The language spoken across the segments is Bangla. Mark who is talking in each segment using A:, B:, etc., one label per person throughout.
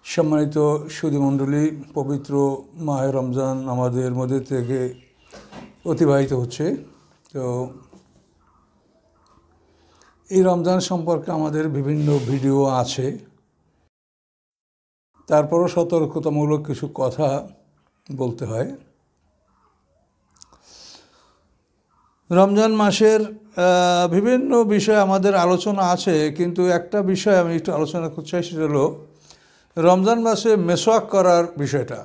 A: সম্মানিত সুধীমণ্ডলী, পবিত্র মাহে রমজান আমাদের মধ্যে থেকে অতিবাহিত হচ্ছে। তো এই রমজান সম্পর্কে আমাদের বিভিন্ন ভিডিও আছে, তারপরও সতর্কতামূলক কিছু কথা বলতে হয়। রমজান মাসের বিভিন্ন বিষয় আমাদের আলোচনা আছে, কিন্তু একটা বিষয় আমি একটু আলোচনা করতে চাই, সেটা হলো রমজান মাসে মেসওয়াক করার বিষয়টা।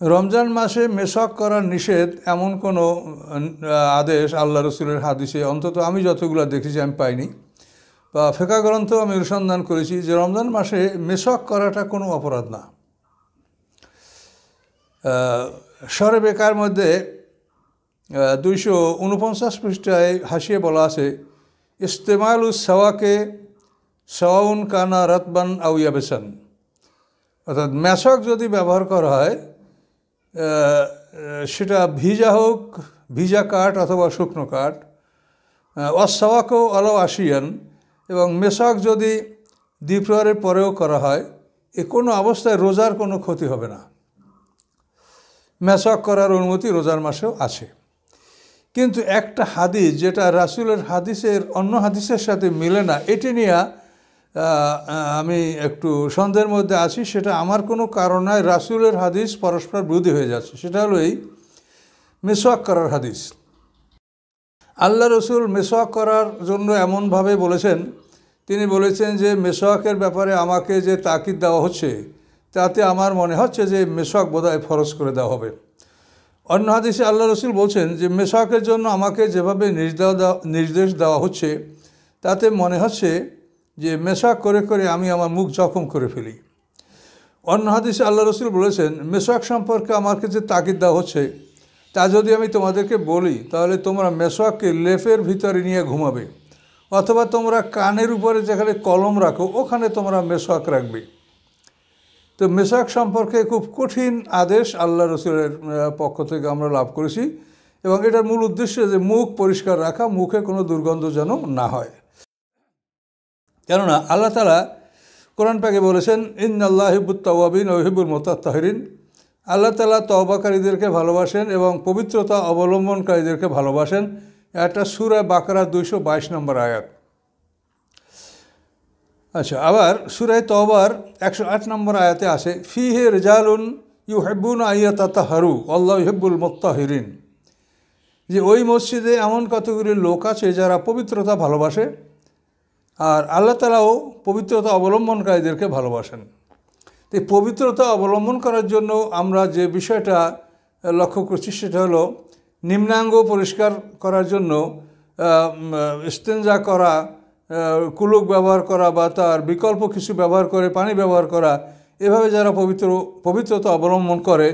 A: রমজান মাসে মেসওয়াক করার নিষেধ এমন কোনো আদেশ আল্লাহ রসুলের হাদিসে অন্তত আমি যতগুলো দেখেছি আমি পাইনি, বা ফিকহ গ্রন্থ আমি অনুসন্ধান করেছি যে রমজান মাসে মেসওয়াক করাটা কোনো অপরাধ না। শরে বেকার মধ্যে 249 পৃষ্ঠায় হাসিয়ে বলা আছে, ইস্তেমালুস সাওয়াকে সাওয়াউন কানা রাতবান আউ ইয়াবেসান, অর্থাৎ মেসওয়াক যদি ব্যবহার করা হয় সেটা ভিজা হোক, ভিজা কাঠ অথবা শুকনো কাঠ, অসাওয়াকও আলাও আসিয়ান, এবং মেসওয়াক যদি দ্বিপ্রহরের পরেও করা হয় এ কোনো অবস্থায় রোজার কোনো ক্ষতি হবে না। মেসওয়াক করার অনুমতি রোজার মাসেও আছে। কিন্তু একটা হাদিস যেটা রাসূলের হাদিসের অন্য হাদিসের সাথে মিলে না, এটি নিয়ে আমি একটু সন্দেহের মধ্যে আছি। সেটা আমার কোনো কারণে রাসূলের হাদিস পরস্পর বিরোধী হয়ে যাচ্ছে। সেটা হলো এই মেসওয়াক করার হাদিস। আল্লাহ রসুল মেসওয়াক করার জন্য এমনভাবে বলেছেন, তিনি বলেছেন যে মেসওয়াকের ব্যাপারে আমাকে যে তাকিদ দেওয়া হচ্ছে তাতে আমার মনে হচ্ছে যে মেসওয়াক বোধহয় ফরজ করে দেওয়া হবে। অন্য হাদিসে আল্লাহ রসুল বলছেন যে মেসওয়াকের জন্য আমাকে যেভাবে নির্দেশ দেওয়া হচ্ছে তাতে মনে হচ্ছে যে মেসওয়াক করে করে আমি আমার মুখ জখম করে ফেলি। অন্য হাদিসে আল্লাহ রসুল বলেছেন মেসওয়াক সম্পর্কে আমাকে যে তাকিদ দেওয়া হচ্ছে তা যদি আমি তোমাদেরকে বলি তাহলে তোমরা মেসওয়াককে লেফের ভিতরে নিয়ে ঘুমাবে, অথবা তোমরা কানের উপরে যেখানে কলম রাখো ওখানে তোমরা মেসওয়াক রাখবে। তো মেসওয়াক সম্পর্কে খুব কঠিন আদেশ আল্লাহ রসুলের পক্ষ থেকে আমরা লাভ করেছি, এবং এটার মূল উদ্দেশ্য যে মুখ পরিষ্কার রাখা, মুখে কোনো দুর্গন্ধ যেন না হয়। কেননা আল্লাহ তাআলা কোরআন পাকে বলেছেন, ইন্নাল্লাহা ইউহিব্বুত তাওয়াবিন ওয়া ইউহিব্বুল মুতাত্তাহিরিন, আল্লাহ তাআলা তওবাকারীদেরকে ভালোবাসেন এবং পবিত্রতা অবলম্বনকারীদেরকে ভালোবাসেন। এটা সূরা বাকারা 222 নম্বর আয়াত। আচ্ছা, আবার সূরা তওবার 108 নম্বর আয়াতে আছে, ফিহি রিজালুন ইউহিব্বুনা আইয়াতাতাহারু আল্লাহু ইউহিব্বুল মুত্তাহিরিন, যে ওই মসজিদে এমন কতগুলি লোক আছে যারা পবিত্রতা ভালোবাসে, আর আল্লাহ তাআলাও পবিত্রতা অবলম্বনকারীদেরকে ভালোবাসেন। এই পবিত্রতা অবলম্বন করার জন্য আমরা যে বিষয়টা লক্ষ্য করছি সেটা হলো নিম্নাঙ্গ পরিষ্কার করার জন্য ইস্তেঞ্জা করা, কুলুক ব্যবহার করা বা তার বিকল্প কিছু ব্যবহার করে পানি ব্যবহার করা, এভাবে যারা পবিত্রতা অবলম্বন করে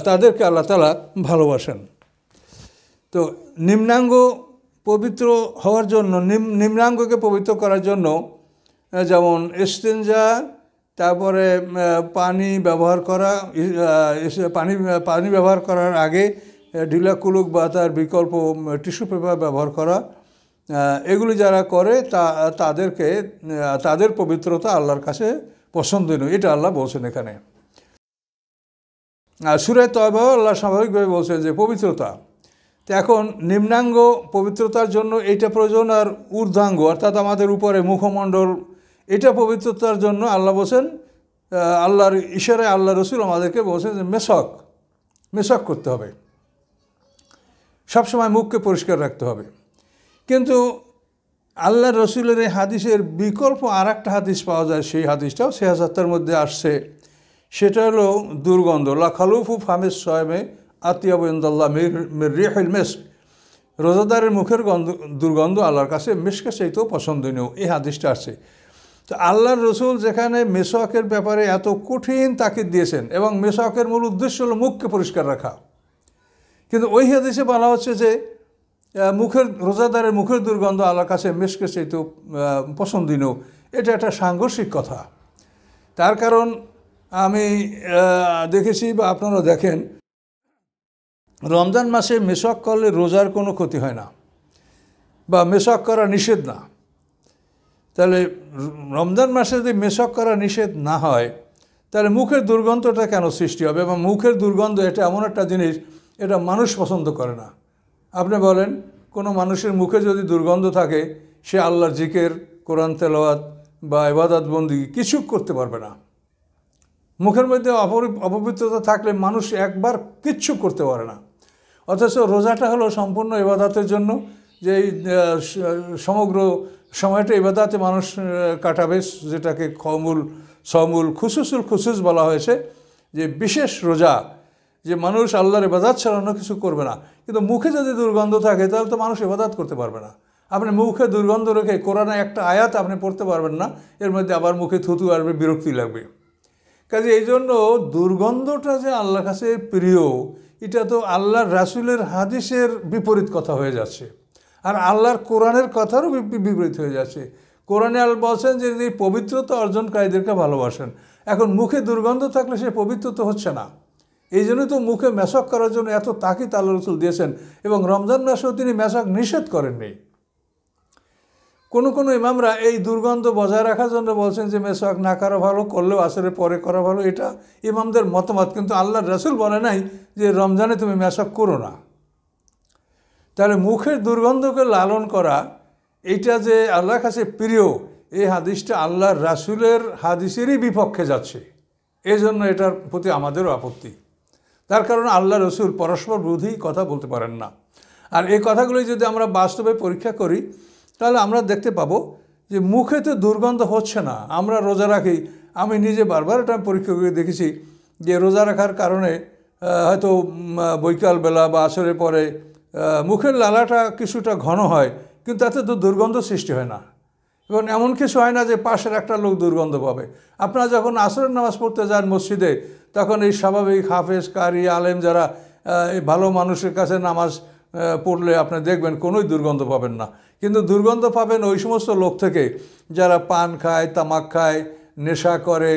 A: তাদেরকে আল্লাহ তাআলা ভালোবাসেন। তো নিম্নাঙ্গ পবিত্র হওয়ার জন্য, নিম্নাঙ্গকে পবিত্র করার জন্য যেমন ইস্তেঞ্জা, তারপরে পানি ব্যবহার করা, পানি ব্যবহার করার আগে ঢিলা কুলুক বা তার বিকল্প টিস্যু পেপার ব্যবহার করা, এগুলি যারা করে তাদের পবিত্রতা আল্লাহর কাছে পছন্দনীয়, এটা আল্লাহ বলছেন এখানে। আর সূরা তওবা আল্লাহ স্বাভাবিকভাবে বলছেন যে পবিত্রতা। তো এখন নিম্নাঙ্গ পবিত্রতার জন্য এটা প্রয়োজন, আর ঊর্ধ্বাঙ্গ অর্থাৎ আমাদের উপরে মুখমণ্ডল, এটা পবিত্রতার জন্য আল্লাহ বলছেন, আল্লাহর ইশারায় আল্লাহ রসুল আমাদেরকে বলছেন যে মেসওয়াক করতে হবে, সবসময় মুখকে পরিষ্কার রাখতে হবে। কিন্তু আল্লাহ রসুলের এই হাদিসের বিকল্প আর একটা হাদিস পাওয়া যায়, সেই হাদিসটাও সিহাহতার মধ্যে আসছে। সেটা হলো দুর্গন্ধ, লা খালুফু ফামিস সায়মে আতিয়াবু ইনদাল্লাহ মির রিহিল মিস্ক, রোজাদারের মুখের দুর্গন্ধ আল্লাহর কাছে মিস্কের চাইতেও পছন্দনীয়, এই হাদিসটা আসছে। তো আল্লাহর রসুল যেখানে মেসওয়াকের ব্যাপারে এত কঠিন তাকিদ দিয়েছেন, এবং মেসওয়াকের মূল উদ্দেশ্য হলো মুখকে পরিষ্কার রাখা, কিন্তু ওই হাদিসে বলা হচ্ছে যে রোজাদারের মুখের দুর্গন্ধ আল্লাহর কাছে মিস্কের চাইতেও পছন্দনীয়। এটা একটা সাংঘর্ষিক কথা। তার কারণ আমি দেখেছি বা আপনারা দেখেন, রমজান মাসে মেসওয়াক করলে রোজার কোনো ক্ষতি হয় না, বা মেসওয়াক করা নিষেধ না। তা তাহলে রমজান মাসে যদি মেশক করা নিষেধ না হয় তাহলে মুখের দুর্গন্ধটা কেন সৃষ্টি হবে? এবং মুখের দুর্গন্ধ এটা এমন একটা জিনিস, এটা মানুষ পছন্দ করে না। আপনি বলেন কোনো মানুষের মুখে যদি দুর্গন্ধ থাকে, সে আল্লাহর জিকির, কোরআন তেলাওয়াত বা ইবাদত বন্দেগী কিছু করতে পারবে না। মুখের মধ্যে অপবিত্রতা থাকলে মানুষ একবার কিচ্ছু করতে পারে না। অথচ রোজাটা হলো সম্পূর্ণ ইবাদতের জন্য, যে সমগ্র সময়টা ইবাদতে মানুষ কাটাবে, যেটাকে সমুল খুসুসুল খুসুস বলা হয়েছে, যে বিশেষ রোজা, যে মানুষ আল্লাহর ইবাদত ছাড়া অন্য কিছু করবে না। কিন্তু মুখে যদি দুর্গন্ধ থাকে তাহলে তো মানুষ ইবাদত করতে পারবে না। আপনি মুখে দুর্গন্ধ রেখে কোরআনে একটা আয়াত আপনি পড়তে পারবেন না, এর মধ্যে আবার মুখে থুতু আসবে, বিরক্তি লাগবে। কাজে এই জন্য দুর্গন্ধটা যে আল্লাহর কাছে প্রিয়, এটা তো আল্লাহর রাসূলের হাদিসের বিপরীত কথা হয়ে যাচ্ছে, আর আল্লাহর কোরআনের কথারও বিপরীত হয়ে যাচ্ছে। কোরআনে আল্লাহ বলছেন যে এই পবিত্রতা অর্জনকারীদেরকে ভালোবাসেন। এখন মুখে দুর্গন্ধ থাকলে সে পবিত্র তো হচ্ছে না। এই জন্য তো মুখে মেশক করার জন্য এত তাকিদ আল্লাহ রাসূল দিয়েছেন, এবং রমজান মাসেও তিনি মেশক নিষেধ করেননি। কোনো ইমামরা এই দুর্গন্ধ বজায় রাখার জন্য বলছেন যে মেশক না করা ভালো, করলেও আসরের পরে করা ভালো, এটা ইমামদের মতামত। কিন্তু আল্লাহর রাসূল বলে নাই যে রমজানে তুমি মেশক করো না। তাহলে মুখের দুর্গন্ধকে লালন করা, এটা যে আল্লাহর কাছে প্রিয়, এই হাদিসটা আল্লাহর রাসূলের হাদিসেরই বিপক্ষে যাচ্ছে। এই জন্য এটার প্রতি আমাদেরও আপত্তি। তার কারণ আল্লাহ রাসূল পরস্পর বিরোধী কথা বলতে পারেন না। আর এই কথাগুলি যদি আমরা বাস্তবে পরীক্ষা করি তাহলে আমরা দেখতে পাবো যে মুখে তো দুর্গন্ধ হচ্ছে না। আমরা রোজা রাখি, আমি নিজে বারবার এটা পরীক্ষা করে দেখেছি যে রোজা রাখার কারণে হয়তো বৈকালবেলা বা আসরের পরে মুখের লালাটা কিছুটা ঘন হয়, কিন্তু তাতে তো দুর্গন্ধ সৃষ্টি হয় না। এবং এমন কিছু হয় না যে পাশের একটা লোক দুর্গন্ধ পাবে। আপনারা যখন আসরের নামাজ পড়তে যান মসজিদে, তখন এই স্বাভাবিক হাফেজ, কারি, আলেম যারা এই ভালো মানুষের কাছে নামাজ পড়লে আপনি দেখবেন কোনোই দুর্গন্ধ পাবেন না। কিন্তু দুর্গন্ধ পাবেন ওই সমস্ত লোক থেকে যারা পান খায়, তামাক খায়, নেশা করে,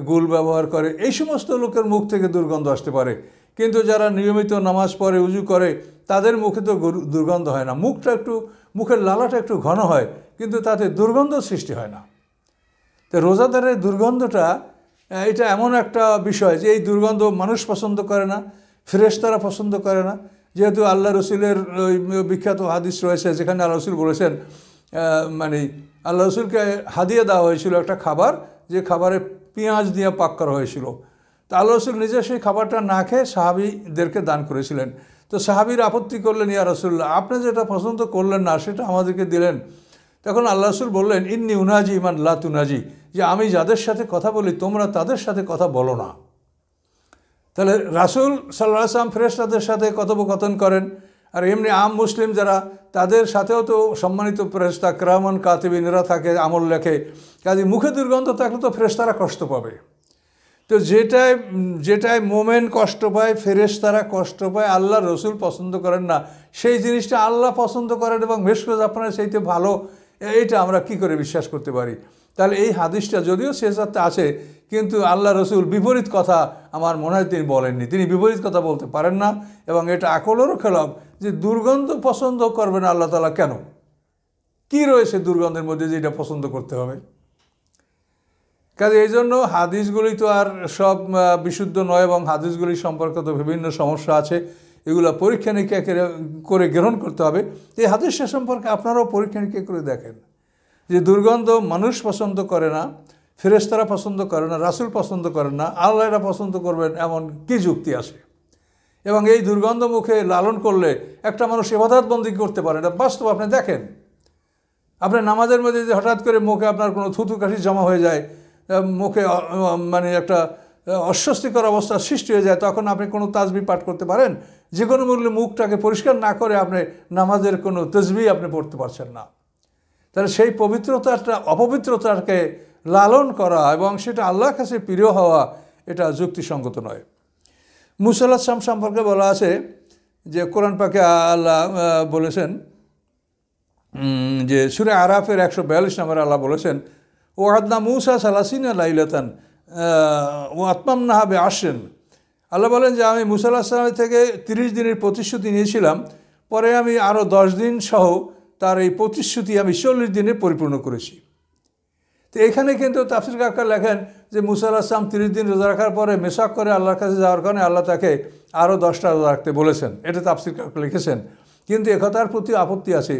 A: গুল ব্যবহার করে, এই সমস্ত লোকের মুখ থেকে দুর্গন্ধ আসতে পারে। কিন্তু যারা নিয়মিত নামাজ পড়ে, উজু করে, তাদের মুখে তো দুর্গন্ধ হয় না। মুখের লালাটা একটু ঘন হয়, কিন্তু তাতে দুর্গন্ধ সৃষ্টি হয় না। তো রোজাদারের দুর্গন্ধটা এটা এমন একটা বিষয় যে এই দুর্গন্ধ মানুষ পছন্দ করে না, ফেরেশতারা পছন্দ করে না। যেহেতু আল্লাহ রসুলের ওই বিখ্যাত হাদিস রয়েছে যেখানে আল্লাহ রসুল বলেছেন, মানে আল্লাহ রসুলকে হাদিয়া দেওয়া হয়েছিল একটা খাবার, যে খাবারে পেঁয়াজ দিয়ে পাক করা হয়েছিল। তো আল্লাহ রসুল নিজে সেই খাবারটা না খেয়ে সাহাবীদেরকে দান করেছিলেন। তো সাহাবীরা আপত্তি করলেন, ইয়া রাসূলুল্লাহ, আপনি যেটা পছন্দ করলেন না সেটা আমাদেরকে দিলেন। তখন আল্লাহ রসুল বললেন, ইন্নী উনাজি ইমান লা তুনাজি, যে আমি যাদের সাথে কথা বলি তোমরা তাদের সাথে কথা বলো না। তাহলে রাসূল সাল্লাল্লাহু আলাইহি ওয়াসাল্লাম ফেরেশতাদের সাথে কথোপকথন করেন, আর এমনি আম মুসলিম যারা, তাদের সাথেও তো সম্মানিত ফেরেশতা কিরামান কাতিবিনরা থাকে, আমল লেখে। কাজে মুখে দুর্গন্ধ থাকলে তো ফেরেশতারা কষ্ট পাবে। তো যেটায় মোমেন কষ্ট পায়, ফেরেশতারা কষ্ট পায়, আল্লাহ রসুল পছন্দ করেন না, সেই জিনিসটা আল্লাহ পছন্দ করেন এবং মেশকাত আপনার সেইতে ভালো, এইটা আমরা কি করে বিশ্বাস করতে পারি? তাহলে এই হাদিসটা যদিও শেষাতে আছে, কিন্তু আল্লাহ রসুল বিপরীত কথা আমার মনে হয় তিনি বলেননি। তিনি বিপরীত কথা বলতে পারেন না, এবং এটা আকলেরও খেলাফ যে দুর্গন্ধ পছন্দ করবেন আল্লাহ তাআলা কেন? কি রয়েছে দুর্গন্ধের মধ্যে যে এটা পছন্দ করতে হবে? কাজে এই জন্য হাদিসগুলি তো আর সব বিশুদ্ধ নয়, এবং হাদিসগুলি সম্পর্কে তো বিভিন্ন সমস্যা আছে, এগুলো পরীক্ষা নিরীক্ষা করে গ্রহণ করতে হবে। এই হাদিসটা সম্পর্কে আপনারাও পরীক্ষা নিরীক্ষা করে দেখেন যে দুর্গন্ধ মানুষ পছন্দ করে না, ফেরেশতারা পছন্দ করে না, রাসূল পছন্দ করেন না, আল্লাহ এটা পছন্দ করবেন এমন কি যুক্তি আছে? এবং এই দুর্গন্ধ মুখে লালন করলে একটা মানুষ ইবাদত বন্দেগী করতে পারে না। বাস্তব আপনি দেখেন, আপনার নামাজের মধ্যে যে হঠাৎ করে মুখে আপনার কোনো থুতু কাশি জমা হয়ে যায়, মুখে মানে একটা অস্বস্তিকর অবস্থা সৃষ্টি হয়ে যায়, তখন আপনি কোনো তাসবিহ পাঠ করতে পারেন? যে কোনো মূল্যে মুখটাকে পরিষ্কার না করে আপনি নামাজের কোনো তাসবিহ আপনি পড়তে পারছেন না। তাহলে সেই অপবিত্রতাকে লালন করা এবং সেটা আল্লাহর কাছে প্রিয় হওয়া, এটা যুক্তিসঙ্গত নয়। মুসা আলাইহিস সালাম সম্পর্কে বলা আছে যে কোরআন পাকে আল্লাহ বলেছেন যে সূরা আরাফের 142 নম্বরে আল্লাহ বলেছেন, ওয়াদনা মুসা সালাসিনা লাইলাতান ও আতমামনাহা বিআশরিন। আল্লাহ বলেন যে আমি মুসা আলাইহিস সালাম থেকে 30 দিনের প্রতিশ্রুতি নিয়েছিলাম, পরে আমি আরও 10 দিন সহ তার এই প্রতিশ্রুতি আমি 40 দিনে পরিপূর্ণ করেছি। তো এখানে কিন্তু তাফসীর কাকা লেখেন যে মুসা আলাইহিস সালাম 30 দিন রোজা রাখার পরে মেসাক করে আল্লাহর কাছে যাওয়ার কারণে আল্লাহ তাকে আরও 10টা রোজা রাখতে বলেছেন, এটা তাফসীর কাকা লিখেছেন। কিন্তু একথার প্রতি আপত্তি আছে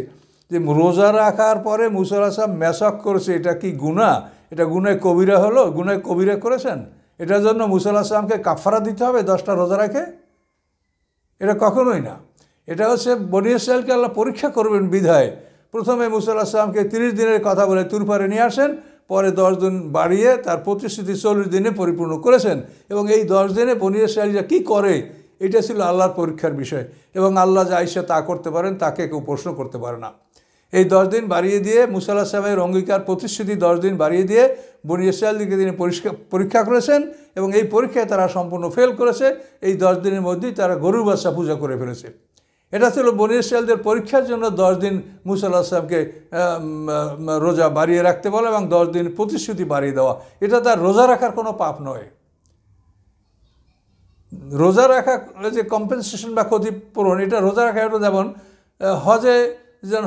A: যে রোজা রাখার পরে মুসা আলাইহিস সালাম মেসাক করেছে, এটা কি গুনাহ? এটা গুনাহ কবিরা হলো? গুনাহ কবিরা করেছেন? এটার জন্য মুসা আলাইহিস সালামকে কাফারা দিতে হবে 10টা রোজা রাখে? এটা কখনোই না। এটা হচ্ছে বনী ইসরাইলকে আল্লাহ পরীক্ষা করবেন বিধায় প্রথমে মুসা আলাইহিস সালামকে 30 দিনের কথা বলে তুর পারে নিয়ে আসেন, পরে 10 দিন বাড়িয়ে তার প্রতিশ্রুতি 40 দিনে পরিপূর্ণ করেছেন। এবং এই 10 দিনে বনী ইসরাইলরা কী করে এটা ছিল আল্লাহর পরীক্ষার বিষয়। এবং আল্লাহ যা ইচ্ছা তা করতে পারেন, তাকে কেউ প্রশ্ন করতে পারে না। এই 10 দিন বাড়িয়ে দিয়ে মুসা আলাইহিস সালামের অঙ্গীকার প্রতিশ্রুতি 10 দিন বাড়িয়ে দিয়ে বনী ইসরাইলকে তিনি পরীক্ষা করেছেন এবং এই পরীক্ষায় তারা সম্পূর্ণ ফেল করেছে। এই 10 দিনের মধ্যেই তারা গরুর বাচ্চা পূজা করে ফেলেছে। এটা ছিল বনী ইসরাইলদের পরীক্ষার জন্য 10 দিন মুসা আলাইহিস সালামকে রোজা বাড়িয়ে রাখতে বলা এবং 10 দিন প্রতিশ্রুতি বাড়িয়ে দেওয়া। এটা তার রোজা রাখার কোনো পাপ নয়। রোজা রাখা যে কম্পেনসেশন বা ক্ষতিপূরণ, এটা রোজা রাখা এটা যেমন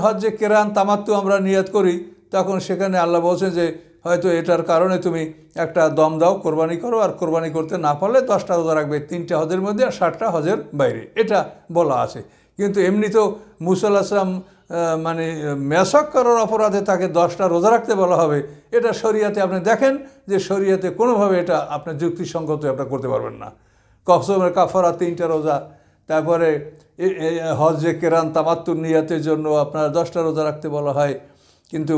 A: হজে কেরান তামাত্তু আমরা নিয়াত করি, তখন সেখানে আল্লাহ বলছেন যে হয়তো এটার কারণে তুমি একটা দম দাও, কোরবানি করো, আর কোরবানি করতে না পারলে 10টা রোজা রাখবে, 3টা হজের মধ্যে আর 7টা হজের বাইরে, এটা বলা আছে। কিন্তু এমনি তো মুসা আলাইহিস সালাম মানে মেসাক করার অপরাধে তাকে 10টা রোজা রাখতে বলা হবে, এটা শরিয়াতে আপনি দেখেন যে শরিয়াতে কোনোভাবে এটা আপনার যুক্তিসঙ্গত আপনার করতে পারবেন না। কসমের কাফারা 3টা রোজা, তারপরে হজে কেরান তামাত্তুর নিয়াতের জন্য আপনার 10টা রোজা রাখতে বলা হয়। কিন্তু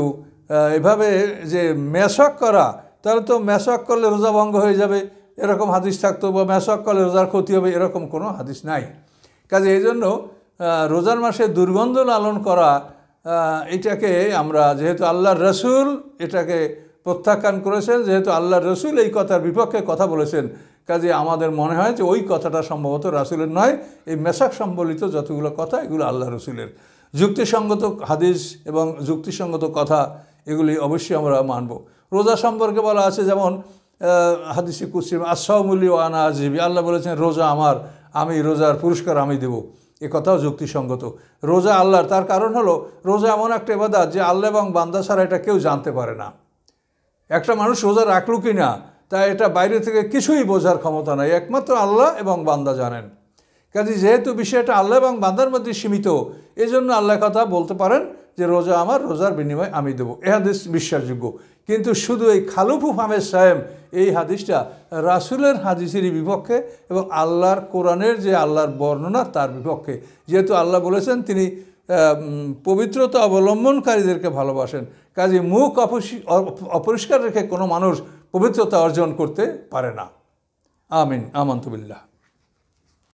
A: এভাবে যে মেসাক করা, তাহলে তো মেসাক করলে রোজা ভঙ্গ হয়ে যাবে এরকম হাদিস থাকতো, বা মেসাক করলে রোজার ক্ষতি হবে এরকম কোনো হাদিস নাই। কাজে এই জন্য রোজার মাসে দুর্গন্ধ লালন করা, এটাকে আমরা যেহেতু আল্লাহর রসুল এটাকে প্রত্যাখ্যান করেছেন, যেহেতু আল্লাহর রসুল এই কথার বিপক্ষে কথা বলেছেন, কাজে আমাদের মনে হয় যে ওই কথাটা সম্ভবত রাসুলের নয়। এই মেসাক সম্বলিত যতগুলো কথা এগুলো আল্লাহ রসুলের। যুক্তিসঙ্গত হাদিস এবং যুক্তিসঙ্গত কথা এগুলি অবশ্যই আমরা মানব। রোজা সম্পর্কে বলা আছে যেমন হাদিসে কুদসি আস-সাওমুলি ওয়া আনা আজীবি, আল্লাহ বলেছেন রোজা আমার, আমি রোজার পুরস্কার আমি দেব। এ কথাও যুক্তিসঙ্গত। রোজা আল্লাহর, তার কারণ হলো রোজা এমন একটা ইবাদত যে আল্লাহ এবং বান্দা ছাড়া এটা কেউ জানতে পারে না। একটা মানুষ রোজা রাখলো কি না তা এটা বাইরে থেকে কিছুই বোঝার ক্ষমতা নাই, একমাত্র আল্লাহ এবং বান্দা জানেন। কাজে যেহেতু বিষয়টা আল্লাহ এবং বান্দার মধ্যে সীমিত, এই জন্য আল্লাহ কথা বলতে পারেন যে রোজা আমার, রোজার বিনিময়ে আমি দেবো। এ হাদিস বিশ্বাসযোগ্য। কিন্তু শুধু এই খালুফু ফামের সাহেব এই হাদিসটা রাসুলের হাদিসেরই বিপক্ষে এবং আল্লাহর কোরআনের যে আল্লাহর বর্ণনা তার বিপক্ষে। যেহেতু আল্লাহ বলেছেন তিনি পবিত্রতা অবলম্বনকারীদেরকে ভালোবাসেন, কাজে মুখ অপরিষ্কার রেখে কোনো মানুষ পবিত্রতা অর্জন করতে পারে না। আমিন, আমানতু বিল্লাহ।